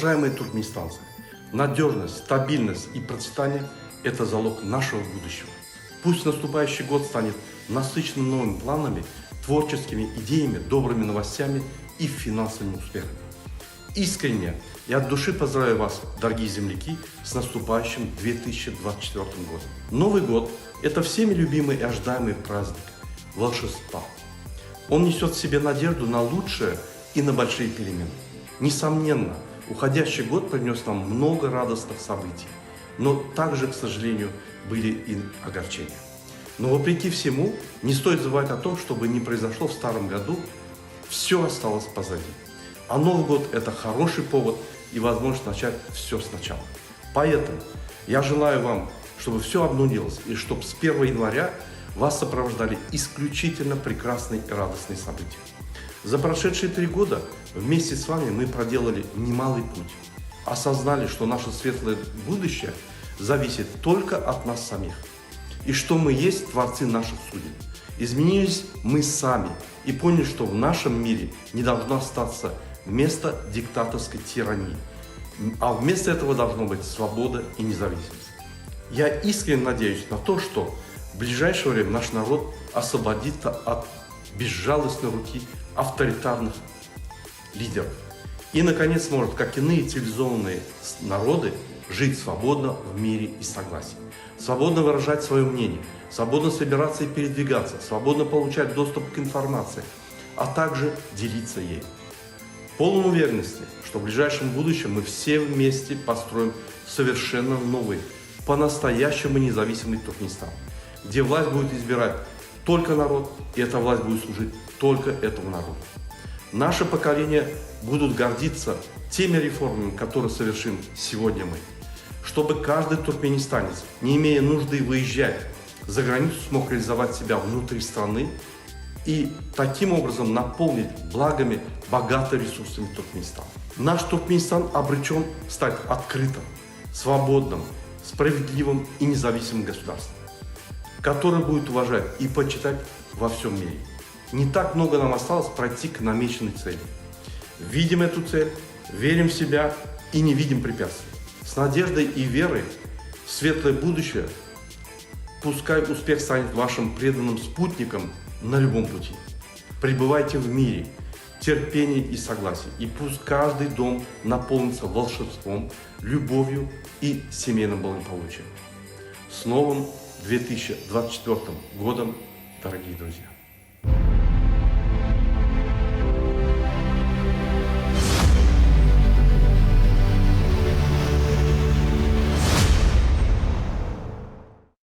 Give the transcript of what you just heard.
Уважаемые туркменистанцы, надежность, стабильность и процветание – это залог нашего будущего. Пусть наступающий год станет насыщенным новыми планами, творческими идеями, добрыми новостями и финансовыми успехами. Искренне и от души поздравляю вас, дорогие земляки, с наступающим 2024 годом. Новый год – это всеми любимый и ожидаемый праздник волшебства. Он несет в себе надежду на лучшее и на большие перемены. Несомненно, уходящий год принес нам много радостных событий, но также, к сожалению, были и огорчения. Но вопреки всему, не стоит забывать о том, чтобы не произошло в старом году, все осталось позади. А Новый год – это хороший повод и возможность начать все сначала. Поэтому я желаю вам, чтобы все обнулилось и чтобы с 1 января вас сопровождали исключительно прекрасные и радостные события. За прошедшие 3 года вместе с вами мы проделали немалый путь. Осознали, что наше светлое будущее зависит только от нас самих. И что мы есть творцы наших судеб. Изменились мы сами и поняли, что в нашем мире не должно остаться место диктаторской тирании. А вместо этого должно быть свобода и независимость. Я искренне надеюсь на то, что в ближайшее время наш народ освободится от безжалостной руки авторитарных лидеров. И, наконец, сможет, как иные цивилизованные народы, жить свободно в мире и согласии. Свободно выражать свое мнение, свободно собираться и передвигаться, свободно получать доступ к информации, а также делиться ею. Полной уверенности, что в ближайшем будущем мы все вместе построим совершенно новый, по-настоящему независимый Туркменистан, где власть будет избирать только народ, и эта власть будет служить только этому народу. Наше поколение будут гордиться теми реформами, которые совершим сегодня мы. Чтобы каждый туркменистанец, не имея нужды выезжать за границу, смог реализовать себя внутри страны и таким образом наполнить благами богатый ресурсами Туркменистана. Наш Туркменистан обречен стать открытым, свободным, справедливым и независимым государством, которое будет уважать и почитать во всем мире. Не так много нам осталось пройти к намеченной цели. Видим эту цель, верим в себя и не видим препятствий. С надеждой и верой в светлое будущее пускай успех станет вашим преданным спутником на любом пути. Пребывайте в мире, терпении и согласии, и пусть каждый дом наполнится волшебством, любовью и семейным благополучием. С новым 2024 годом, дорогие друзья!